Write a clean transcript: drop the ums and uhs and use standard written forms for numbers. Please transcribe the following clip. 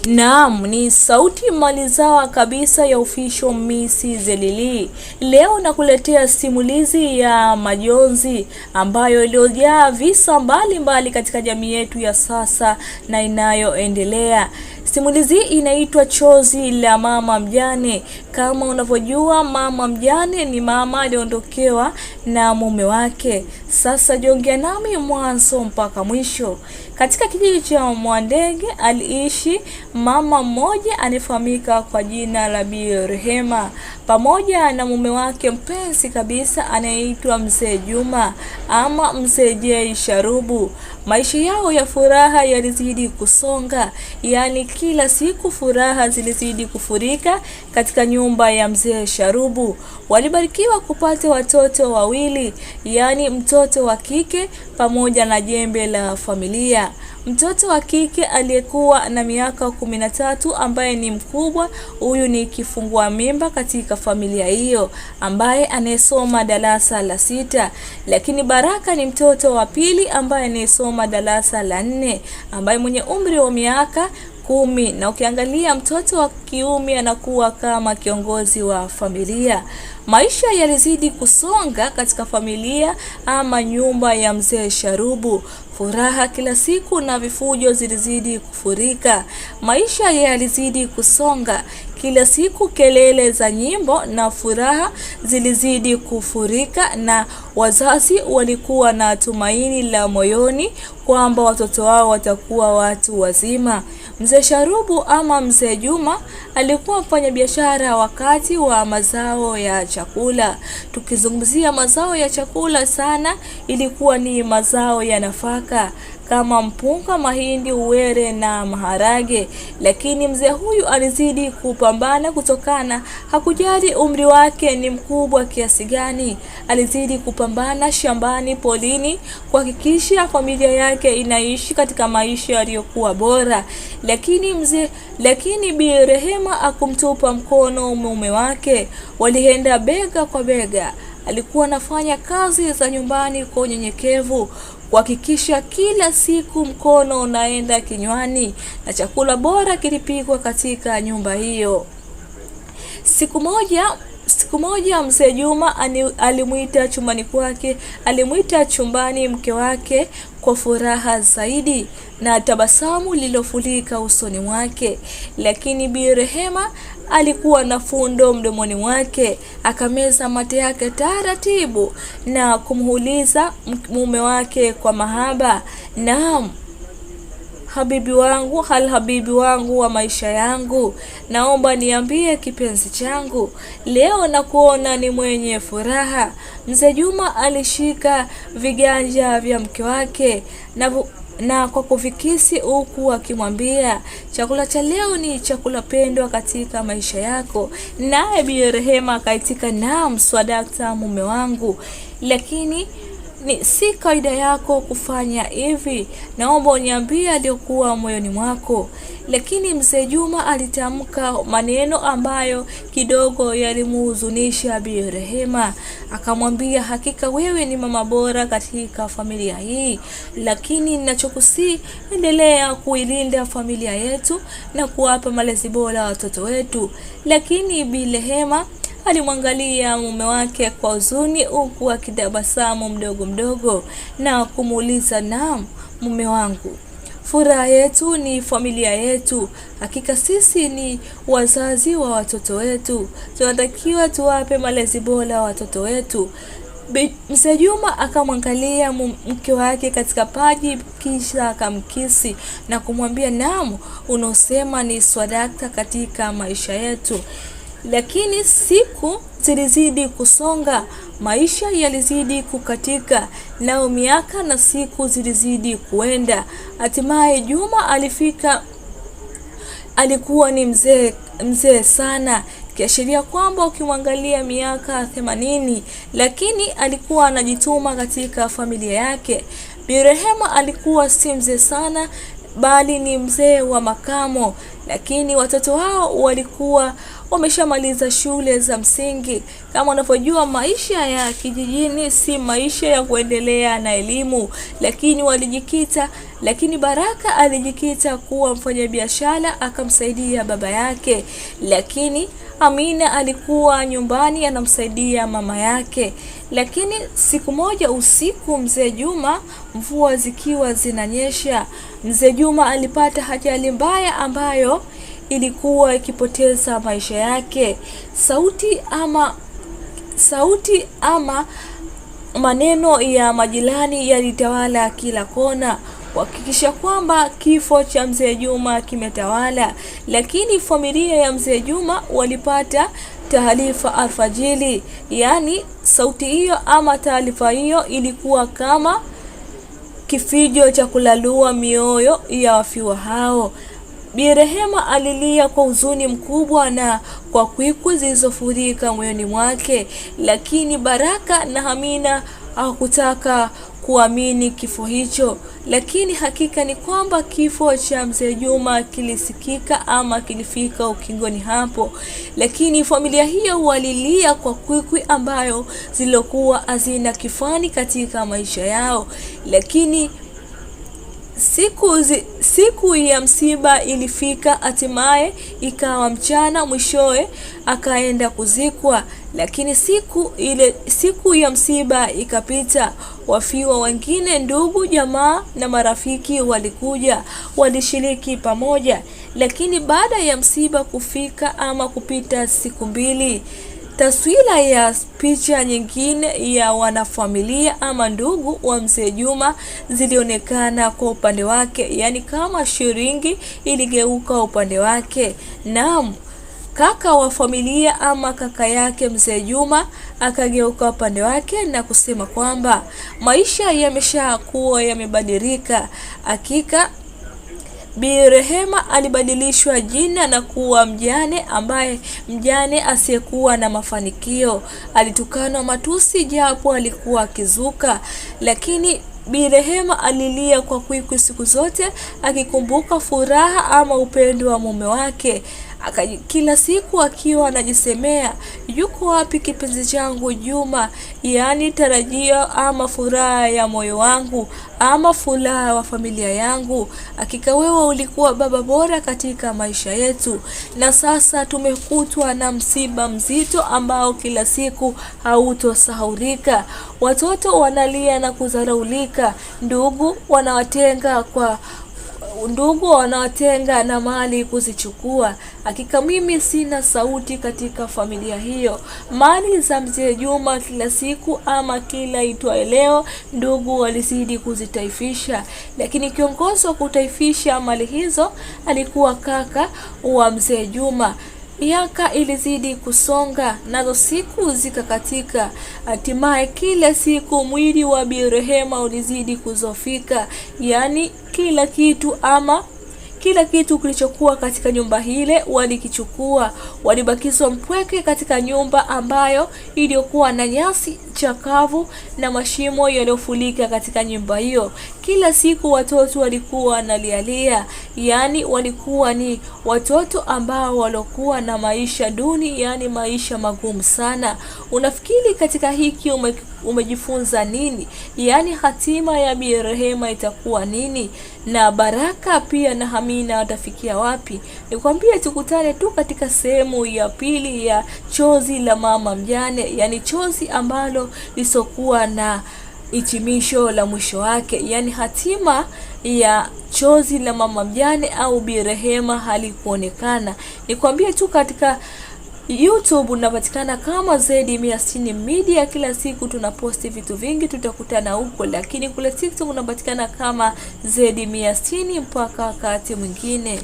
Naam, ni sauti malizawa kabisa ya official Miss Zilili. Leo nakuletea simulizi ya majonzi ambayo iliyojaa visa mbalimbali katika jamii yetu ya sasa na inayoendelea. Simulizi inaitwa Chozi la Mama Mjane. Kama unavyojua, mama mjane ni mama aliondokewa na mume wake. Sasa jiunge nami mwanzo mpaka mwisho. Katika kijiji cha Mwandege aliishi mama mmoja anayefahamika kwa jina la Bi Rehema pamoja na mume wake mpenzi kabisa anayeitwa Mzee Juma ama Mzee J Sharubu. Maisha yao ya furaha yalizidi kusonga, yani kila siku furaha zilizidi kufurika katika nyumba ya Mzee Sharubu. Walibarikiwa kupata watoto wawili, yani mtoto wa kike pamoja na jembe la familia. Mtoto wa kike aliyekuwa na miaka 13 ambaye ni mkubwa, huyu ni kifungua mimba katika familia hiyo ambaye anayesoma darasa la 6, lakini Baraka ni mtoto wa pili ambaye anayesoma darasa la 4 ambaye mwenye umri wa miaka 10, na ukiangalia mtoto wa kiume anakuwa kama kiongozi wa familia. Maisha yalizidi kusonga katika familia ama nyumba ya Mzee Sharubu. Furaha kila siku na vifujo zilizidi kufurika. Maisha yalizidi kusonga kila siku, kelele za nyimbo na furaha zilizidi kufurika, na wazazi walikuwa na tumaini la moyoni kwamba watoto wao watakuwa watu wazima. Mzee Sharubu ama Mzee Juma alikuwa mfanya biashara wakati wa mazao ya chakula. Tukizungumzia mazao ya chakula sana, ilikuwa ni mazao ya nafaka kama mpunga, mahindi, uwele na maharage. Lakini mzee huyu alizidi kupambana kutokana, hakujali umri wake ni mkubwa kiasi gani. Alizidi kupambana shambani, polini, kuhakikisha familia yake inaishi katika maisha yaliyokuwa bora. Lakini Bi Rehema akumtupa mkono mume wake. Walienda bega kwa bega. Alikuwa anafanya kazi za nyumbani kwa unyenyekevu, kuhakikisha kila siku mkono unaenda kinywani na chakula bora kilipikwa katika nyumba hiyo. Siku moja Mzee Juma alimuita chumbani mke wake kwa furaha zaidi na tabasamu lililofulika usoni mwake. Lakini Bi Rehema alikuwa na fundo mdomoni mwake. Akameza mate yake taratibu na kumuuliza mume wake kwa mahaba, "Naam, habibi wangu wa maisha yangu, naomba niambie kipenzi changu, leo nakuona ni mwenye furaha." Mzee Juma alishika viganja vya mke wake na kwa kufikisi huku akimwambia, "Chakula cha leo ni chakula pendwa katika maisha yako." Naye Bi Rehema akaitika, "Naam swadakta mume wangu, lakini si kawaida yako kufanya hivi, naomba uniambie aliyokuwa moyoni mwako." Lakini Mzee Juma alitamka maneno ambayo kidogo yalimuhuzunisha Bi Rehema. Akamwambia, "Hakika wewe ni mama bora katika familia hii, lakini ninachokusii, endelea kuilinda familia yetu na kuwapa malezi bora watoto wetu." Lakini Bi Rehema alimwangalia mume wake kwa huzuni huku akitabasamu mdogo na kumuuliza, "Naam mume wangu, furaha yetu ni familia yetu. Hakika sisi ni wazazi wa watoto wetu. Tunatakiwa tuwape malezi bora watoto wetu." Mzee Juma akamwangalia mke wake katika paji, kisha akamkisi na kumwambia, "Naam, unosema ni swadakta katika maisha yetu." Lakini siku zilizidi kusonga, maisha yalizidi kukatika, nao miaka na siku zilizidi kuenda. Hatimaye Juma alifika. Alikuwa ni mzee sana, kiashiria kwamba ukimwangalia miaka 80, lakini alikuwa anajituma katika familia yake. Bi Rehema alikuwa si mzee sana, bali ni mzee wa makamo, lakini watoto wao walikuwa wameshamaliza shule za msingi. Kama unavyojua, maisha ya kijijini si maisha ya kuendelea na elimu, lakini Baraka alijikita kuwa mfanyabiashara, akamsaidia baba yake, lakini Amina alikuwa nyumbani anamsaidia mama yake. Lakini siku moja usiku, mzee Juma, mvua zikiwa zinanyesha, mzee Juma alipata ajali mbaya ambayo ilikuwa ikipoteza maisha yake. Sauti ama maneno ya majirani yalitawala kila kona kuhakikisha kwamba kifo cha mzee Juma kimetawala. Lakini familia ya mzee Juma walipata taarifa alfajiri, yaani sauti hiyo ama taarifa hiyo ilikuwa kama kifijo cha kulalua mioyo ya wafiwa hao. Bi Rehema alilia kwa huzuni mkubwa na kwa kwikwi zilizofurika moyoni mwake, lakini Baraka na Amina hawakutaka kuamini kifo hicho. Lakini hakika ni kwamba kifo cha mzee Juma kilisikika ama kilifika ukingoni hapo. Lakini familia hiyo walilia kwa kwikwi ambayo zilokuwa hazina kifani katika maisha yao. Lakini siku ya msiba ilifika, hatimaye ikawa mchana, mwishowe akaenda kuzikwa. Lakini siku ya msiba ikapita, wafiwa wengine, ndugu, jamaa na marafiki walikuja, walishiriki pamoja. Lakini baada ya msiba kufika ama kupita siku mbili, taswira ya picha nyingine ya wanafamilia ama ndugu wa mzee Juma zilionekana kwa upande wake, yaani kama shilingi iligeuka upande wake. Naam, kaka wa familia ama kaka yake mzee Juma akageuka upande wake na kusema kwamba maisha yameshakuwa yamebadilika. Hakika Bi Rehema alibadilishwa jina na kuwa mjane, ambaye mjane asiyekuwa na mafanikio. Alitukanwa matusi japo alikuwa akizuka, lakini Bi Rehema alilia kwa kwikwi siku zote, akikumbuka furaha ama upendo wa mume wake. Kila siku akiwa anajisemea, yuko wapi kipenzi changu Juma, yaani tarajio ama furaha ya moyo wangu ama furaha wa familia yangu. Hakika wewe ulikuwa baba bora katika maisha yetu, na sasa tumekutwa na msiba mzito ambao kila siku hautosahaulika. Watoto wanalia na kudharaulika, ndugu wanawatenga na mali kuzichukua. Hakika mimi sina sauti katika familia hiyo. Mali za mzee Juma kila siku ama kila itwaye leo, ndugu walizidi kuzitaifisha, lakini kiongozi wa kutaifisha mali hizo alikuwa kaka wa mzee Juma. Miaka ilizidi kusonga, nazo siku zikakatika. Hatimaye kila siku mwili wa Bi Rehema ulizidi kuzofika, yaani kila kitu kilichokuwa katika nyumba ile walikichukua. Walibakizwa mpweke katika nyumba ambayo iliyokuwa na nyasi chakavu na mashimo yaliyofulika katika nyumba hiyo. Kila siku watoto walikuwa wanalialia, yaani walikuwa ni watoto ambao walikuwa na maisha duni, yaani maisha magumu sana. Unafikiri katika hiki umejifunza nini? Yaani hatima ya Bi Rehema itakuwa nini? Na Baraka pia na Amina watafikia wapi? Nikwambie tukutane tu katika sehemu ya pili ya chozi la mama mjane, yaani chozi ambalo lisokuwa na hitimisho la mwisho wake, yaani hatima ya chozi la mama mjane au Bi Rehema halikuonekana. Nikwambie tu katika YouTube unapatikana kama Z160 Media. Kila siku tunaposti vitu vingi, tutakutana huko, lakini kule TikTok unapatikana kama Z160. Mpaka wakati mwingine.